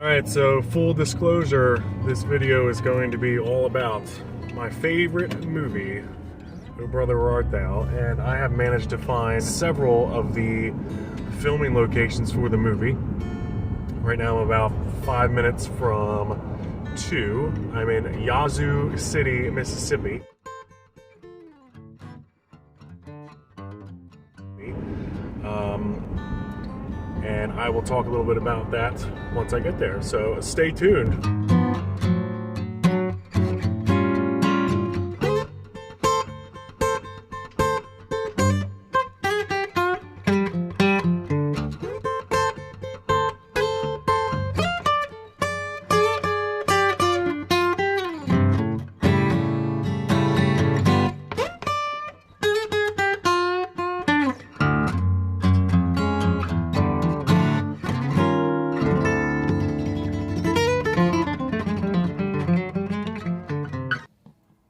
Alright, so full disclosure, this video is going to be all about my favorite movie, O Brother, Where Art Thou? And I have managed to find several of the filming locations for the movie. Right now I'm about 5 minutes from 2. I'm in Yazoo City, Mississippi. And I will talk a little bit about that once I get there. So stay tuned.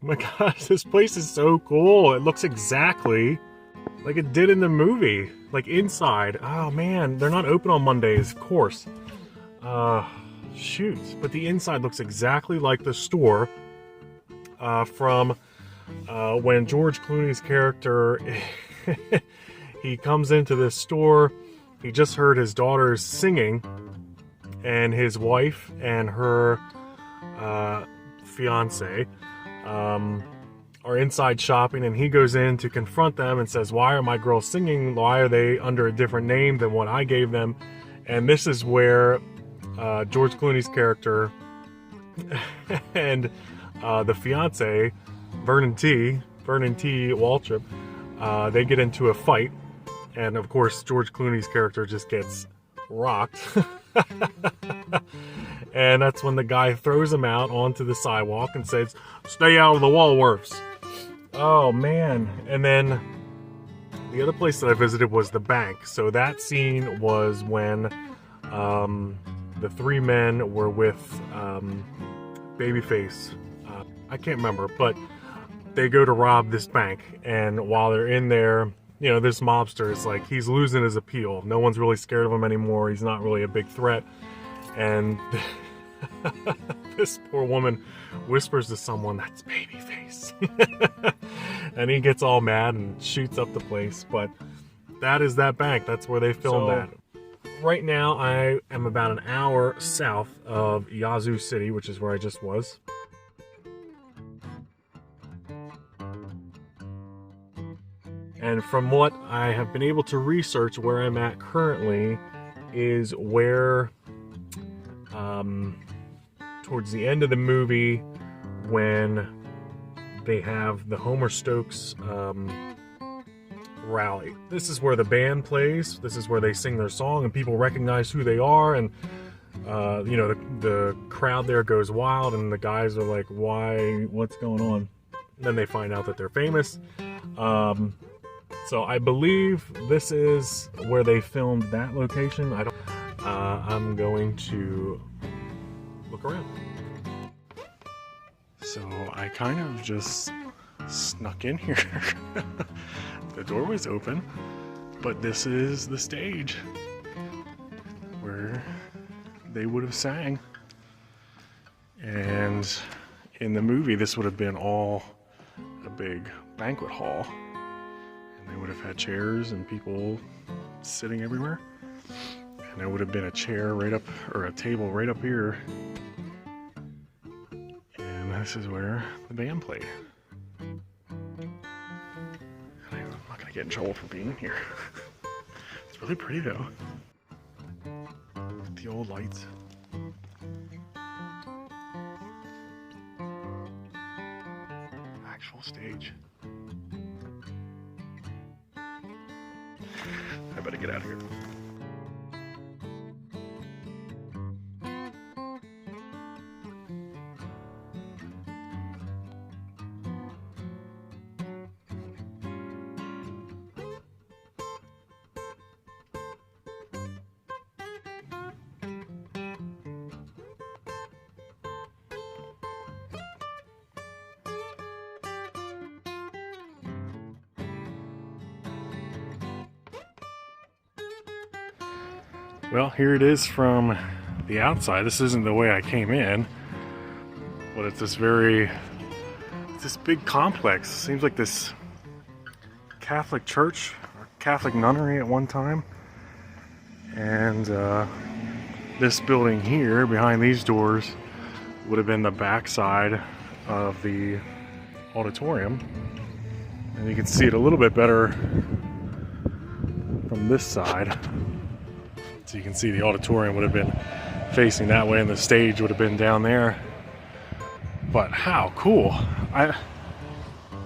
Oh my gosh, this place is so cool. It looks exactly like it did in the movie, like inside. Oh man, they're not open on Mondays, of course. Shoot, but the inside looks exactly like the store from when George Clooney's character, he comes into this store. He just heard his daughters singing, and his wife and her fiance are inside shopping, and he goes in to confront them and says, "Why are my girls singing? Why are they under a different name than what I gave them?" And this is where George Clooney's character and the fiance, Vernon T. Waltrip, they get into a fight, and of course George Clooney's character just gets rocked. And that's when the guy throws him out onto the sidewalk and says, "Stay out of the Walworths." Oh man. And then the other place that I visited was the bank. So that scene was when the three men were with Babyface. I can't remember, but they go to rob this bank, and while they're in there, you know, this mobster is like, he's losing his appeal. No one's really scared of him anymore. He's not really a big threat. And this poor woman whispers to someone, "That's Babyface." And he gets all mad and shoots up the place. But that is that bank. That's where they filmed that. Right now, I am about an hour south of Yazoo City, which is where I just was. And from what I have been able to research, where I'm at currently is where, towards the end of the movie, when they have the Homer Stokes rally. This is where the band plays. This is where they sing their song, and people recognize who they are, and you know, the crowd there goes wild, and the guys are like, "Why? What's going on?" And then they find out that they're famous. So I believe this is where they filmed that location. I'm going to look around. So I kind of just snuck in here. The door was open, but this is the stage where they would have sang. And in the movie, this would have been all a big banquet hall. They would have had chairs and people sitting everywhere. And there would have been a chair right up, or a table right up here. And this is where the band played. I'm not gonna get in trouble for being here. It's really pretty though. The old lights. Actual stage. I better get out of here. Well, here it is from the outside. This isn't the way I came in, but it's this big complex. Seems like this Catholic church or Catholic nunnery at one time. And this building here behind these doors would have been the back side of the auditorium. And you can see it a little bit better from this side. So you can see the auditorium would have been facing that way and the stage would have been down there. But how cool.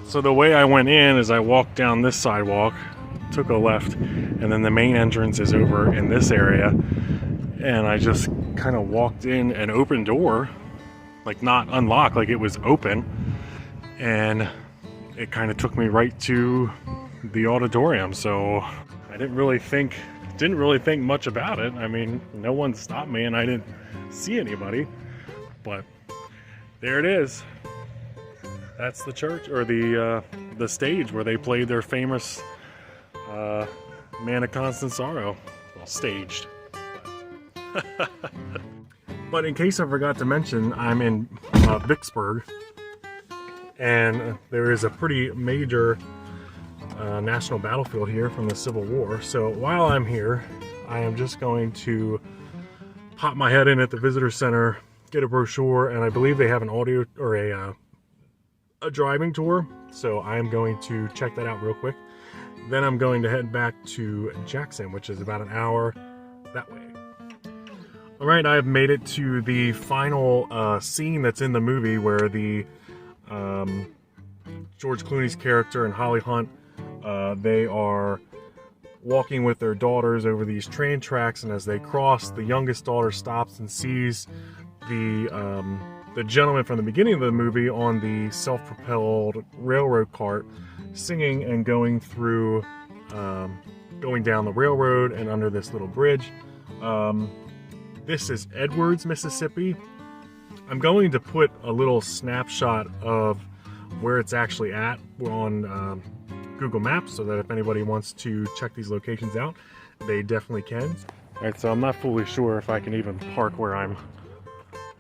So the way I went in is I walked down this sidewalk, took a left, and then the main entrance is over in this area. And I just kind of walked in an open door, like not unlocked, like it was open. And it kind of took me right to the auditorium. So I didn't really think much about it. I mean, no one stopped me and I didn't see anybody, but there it is. That's the church, or the stage where they played their famous Man of Constant Sorrow. Well, staged. But in case I forgot to mention, I'm in Vicksburg, and there is a pretty major national battlefield here from the Civil War. So while I'm here, I am just going to pop my head in at the visitor center, get a brochure, and I believe they have an audio or a driving tour. So I'm going to check that out real quick. Then I'm going to head back to Jackson, which is about an hour that way. All right, I've made it to the final scene that's in the movie where the George Clooney's character and Holly Hunt, they are walking with their daughters over these train tracks, and as they cross, the youngest daughter stops and sees the gentleman from the beginning of the movie on the self-propelled railroad cart singing and going through, going down the railroad and under this little bridge. This is Edwards, Mississippi. I'm going to put a little snapshot of where it's actually at on Google Maps so that if anybody wants to check these locations out, they definitely can. All right, so I'm not fully sure if I can even park where I'm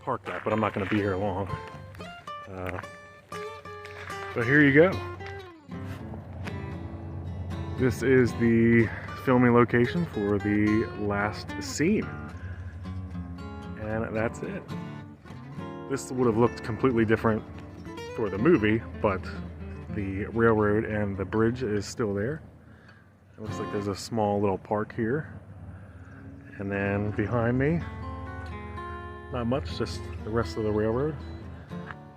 parked at, but I'm not going to be here long. But here you go. This is the filming location for the last scene. And that's it. This would have looked completely different for the movie, but the railroad and the bridge is still there. It looks like there's a small little park here. And then behind me, not much, just the rest of the railroad.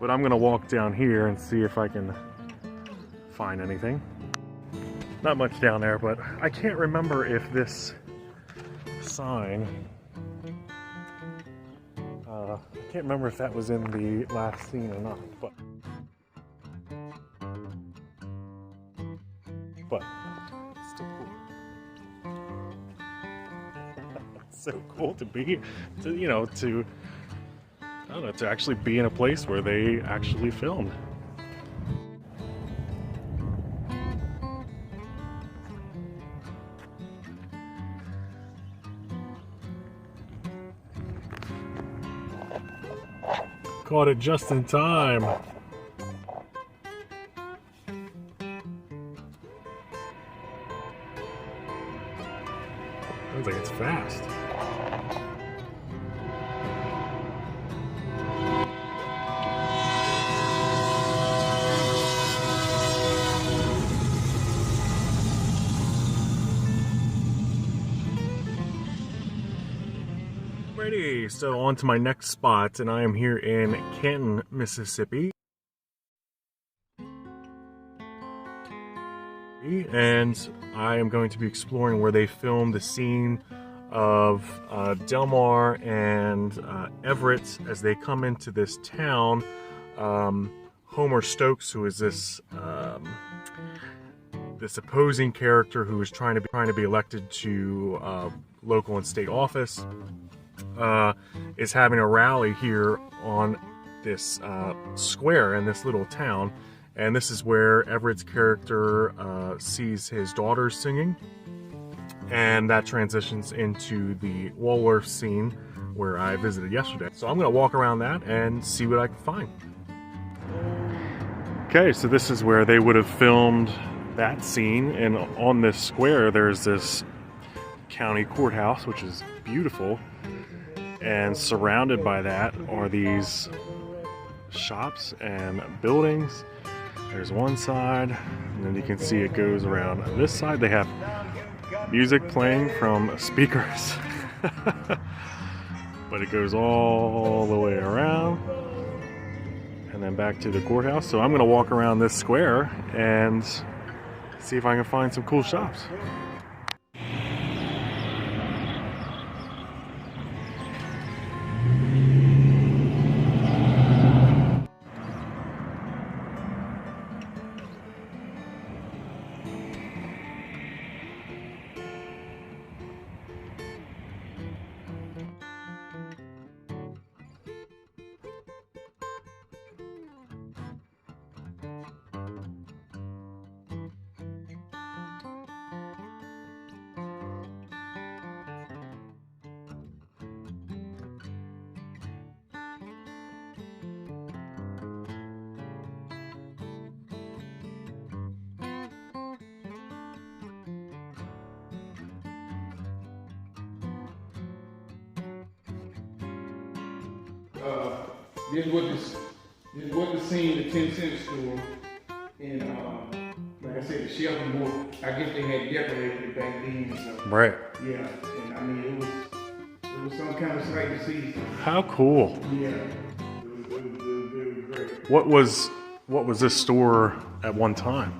But I'm gonna walk down here and see if I can find anything. Not much down there, but I can't remember if this sign, I can't remember if that was in the last scene or not, but it's still cool. It's so cool to be, to I don't know, to actually be in a place where they actually filmed. Caught it just in time. Sounds like it's fast. Alrighty, so on to my next spot, and I am here in Canton, Mississippi. And I am going to be exploring where they filmed the scene of Delmar and Everett as they come into this town. Homer Stokes, who is this this opposing character who is trying to be elected to local and state office, is having a rally here on this square in this little town. And this is where Everett's character sees his daughter singing, and that transitions into the Walworth scene where I visited yesterday. So I'm gonna walk around that and see what I can find. Okay, so this is where they would have filmed that scene, and on this square there's this county courthouse, which is beautiful, and surrounded by that are these shops and buildings. There's one side, and then you can see it goes around this side. They have music playing from speakers, but it goes all the way around and then back to the courthouse. So I'm gonna walk around this square and see if I can find some cool shops. This was the scene, the 10-cent store, and like I said, the shelving board. I guess they had decorated it back then. So, Right. yeah, and I mean it was some kind of sight to see. How cool. Yeah, it was great. What was this store at one time?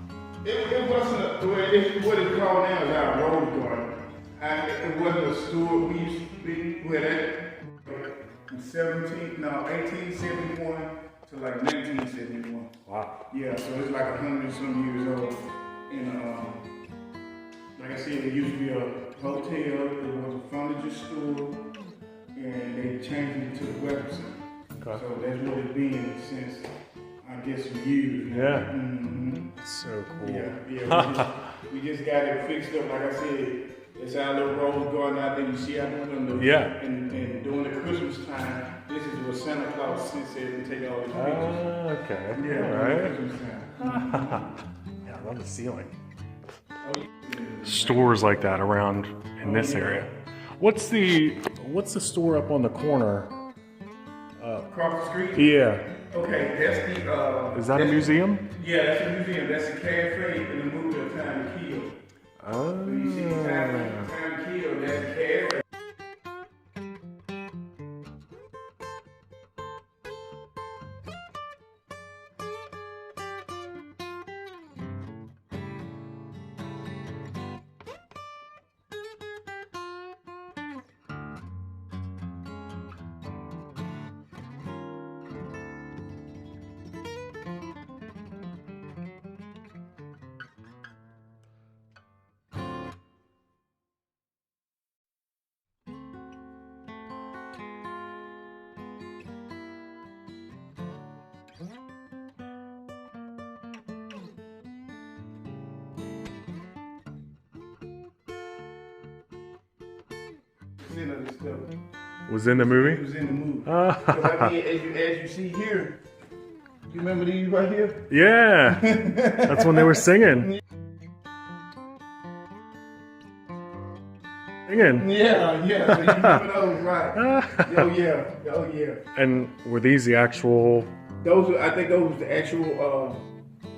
It wasn't it's what it's called now is our road garden. It wasn't a store. We used to be where that. 1871 to like 1971. Wow. Yeah, so it's like 100-some years old. And like I said, it used to be a hotel, it was a furniture store, and they changed it to the weapon center. Okay. So that's what it's been since, I guess, some years. Yeah. Mm-hmm. So cool. Yeah. We just got it fixed up, like I said. It's our little rose garden out there you see out the window. Yeah. And during the Christmas time, this is where Santa Claus sits there and take all his pictures. Okay. Yeah, All right. Christmas time. Yeah, I love the ceiling. Oh, yeah. Stores like that around in this area. What's the store up on the corner? Across the street? Yeah. Okay, that's the... Is that a museum? Yeah, that's a museum. That's a cafe in the movie of Time to Kill. Oh. When you see Time to Kill, that's a cafe. Of this stuff. Was in the movie? It was in the movie. 'Cause I mean, as you see here, you remember these right here? Yeah. That's when they were singing. Singing. Yeah. So you remember those, right? Oh yeah. And were these the actual? I think those were the actual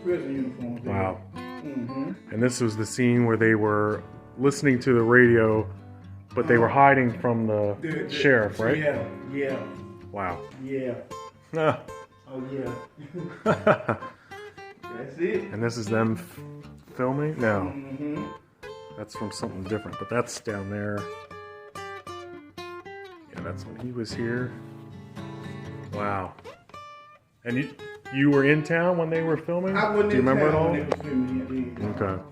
prison uniforms. Wow. Mm-hmm. And this was the scene where they were listening to the radio, but they were hiding from the sheriff, right? Yeah. Wow. Yeah. Ah. Oh yeah. That's it. And this is them filming? No. Mm-hmm. That's from something different, but that's down there. Yeah, that's when he was here. Wow. And you were in town when they were filming? I wasn't. Do you remember it all? When they was filming it. Okay.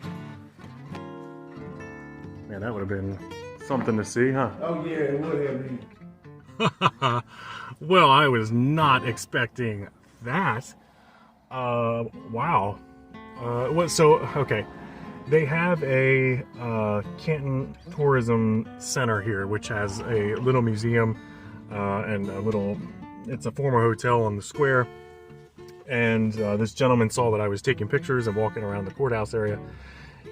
Man, that would have been something to see, huh? Oh yeah, it would have been. Well, I was not expecting that. Wow. Okay. They have a Canton Tourism Center here, which has a little museum and it's a former hotel on the square. And this gentleman saw that I was taking pictures and walking around the courthouse area.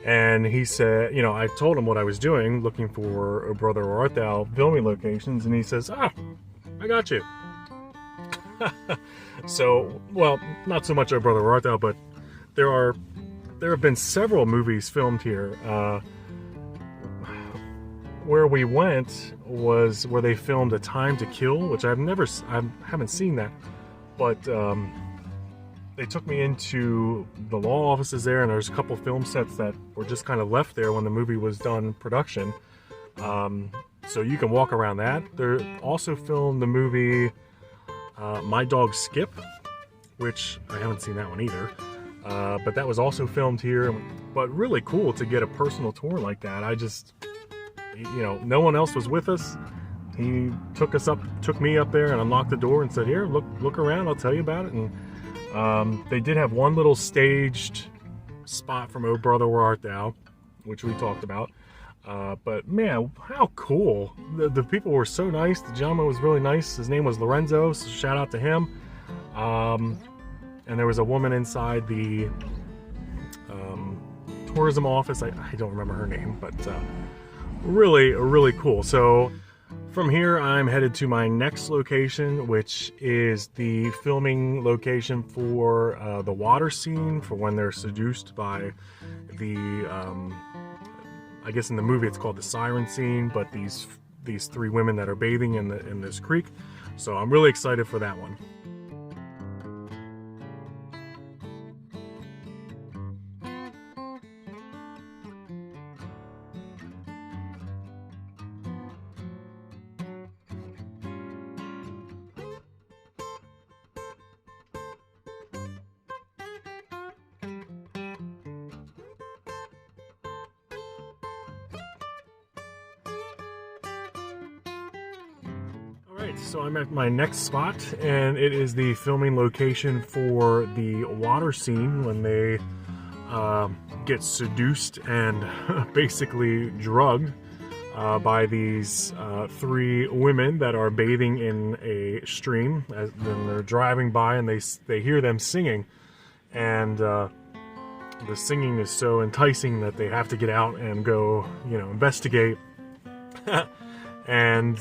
And he said, I told him what I was doing, looking for O Brother Where Art Thou filming locations. And he says, I got you. So, well, not so much O Brother Where Art Thou, but there have been several movies filmed here. Where we went was where they filmed A Time to Kill, which I haven't seen that, but they took me into the law offices there, and there's a couple film sets that were just kind of left there when the movie was done production. So you can walk around that. They also filmed the movie My Dog Skip, which I haven't seen that one either. But that was also filmed here. But really cool to get a personal tour like that. No one else was with us. He took me up there and unlocked the door and said, "Here, look around. I'll tell you about it." And they did have one little staged spot from O Brother Where Art Thou, which we talked about. But man, how cool. The people were so nice. The gentleman was really nice. His name was Lorenzo, so shout out to him. And there was a woman inside the tourism office. I don't remember her name, but really cool. So from here, I'm headed to my next location, which is the filming location for the water scene, for when they're seduced by the, I guess in the movie it's called the siren scene, but these three women that are bathing in this creek. So I'm really excited for that one. Alright, so I'm at my next spot, and it is the filming location for the water scene when they get seduced and basically drugged by these three women that are bathing in a stream. Then they're driving by and they hear them singing, and the singing is so enticing that they have to get out and go, investigate. And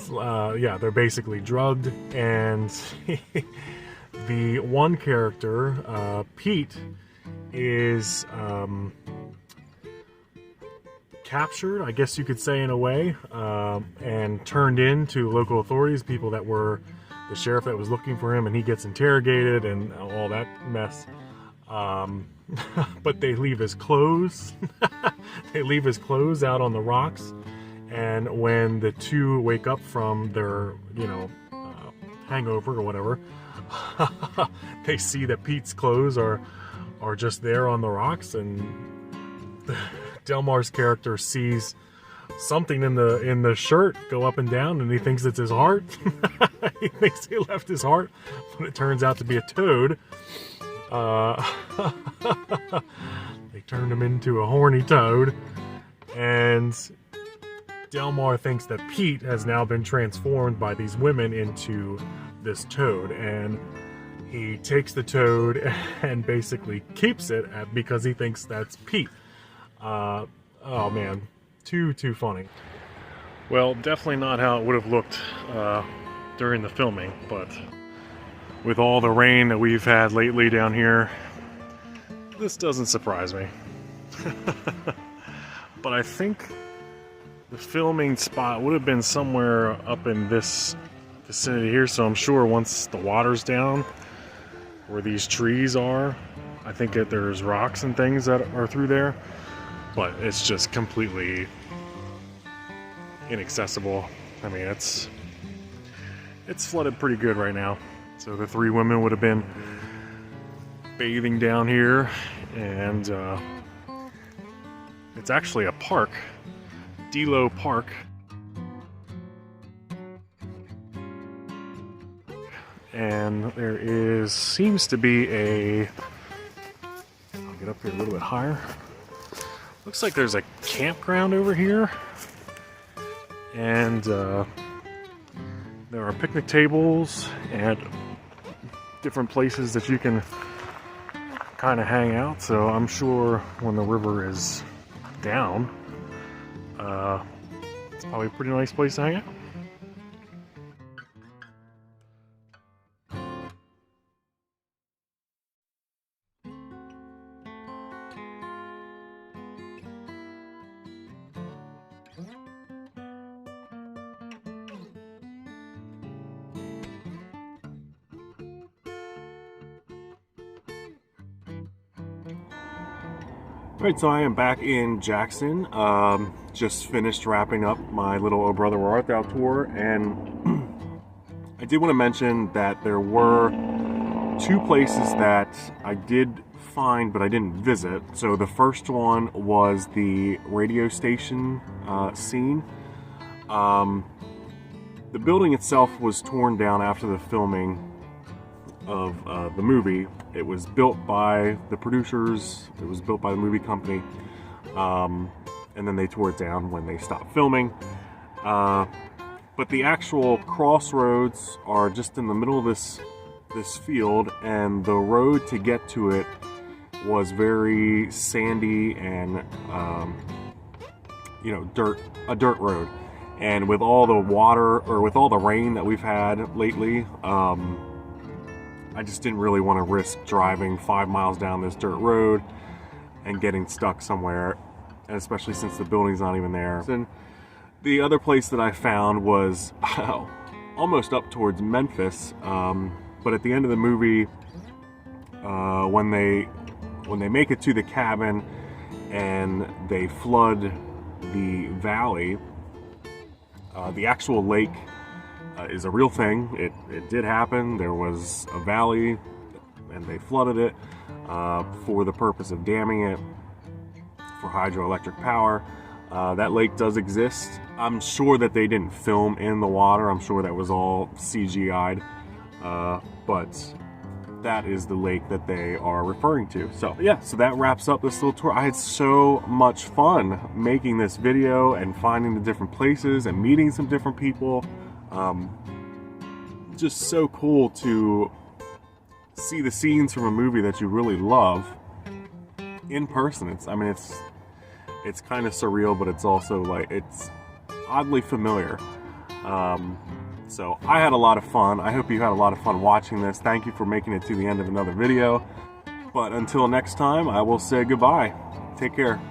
yeah, they're basically drugged, and the one character, Pete, is captured, I guess you could say, in a way, and turned in to local authorities, people that were the sheriff that was looking for him, and he gets interrogated and all that mess. But they leave his clothes. They leave his clothes out on the rocks. And when the two wake up from their, hangover or whatever, they see that Pete's clothes are just there on the rocks, and Delmar's character sees something in the shirt go up and down, and he thinks it's his heart. He thinks he left his heart, but it turns out to be a toad. They turned him into a horny toad, and Delmar thinks that Pete has now been transformed by these women into this toad, and he takes the toad and basically keeps it because he thinks that's Pete. Oh man, too funny. Well, definitely not how it would have looked during the filming, but with all the rain that we've had lately down here, this doesn't surprise me. But I think the filming spot would have been somewhere up in this vicinity here, so I'm sure once the water's down, where these trees are, I think that there's rocks and things that are through there, but it's just completely inaccessible. I mean, it's flooded pretty good right now. So the three women would have been bathing down here, and it's actually a park. Delo Park. And there seems to be I'll get up here a little bit higher. Looks like there's a campground over here. And there are picnic tables and different places that you can kind of hang out. So I'm sure when the river is down, it's probably a pretty nice place to hang out. Right, so I am back in Jackson. Just finished wrapping up my little Oh Brother Where Art Thou tour, and I did want to mention that there were two places that I did find but I didn't visit. So the first one was the radio station scene. The building itself was torn down after the filming of the movie. It was built by the producers, it was built by the movie company, and then they tore it down when they stopped filming. But the actual crossroads are just in the middle of this field, and the road to get to it was very sandy and a dirt road. And with all the water, or with all the rain that we've had lately, I just didn't really want to risk driving 5 miles down this dirt road and getting stuck somewhere, and especially since the building's not even there. And the other place that I found was almost up towards Memphis, but at the end of the movie, when they make it to the cabin and they flood the valley, the actual lake is a real thing. It did happen. There was a valley and they flooded it for the purpose of damming it for hydroelectric power. That lake does exist. I'm sure that they didn't film in the water. I'm sure that was all CGI'd, but that is the lake that they are referring to. So yeah, so that wraps up this little tour. I had so much fun making this video and finding the different places and meeting some different people. Just so cool to see the scenes from a movie that you really love in person. It's kind of surreal, but it's also like, it's oddly familiar. So I had a lot of fun. I hope you had a lot of fun watching this. Thank you for making it to the end of another video. But until next time, I will say goodbye. Take care.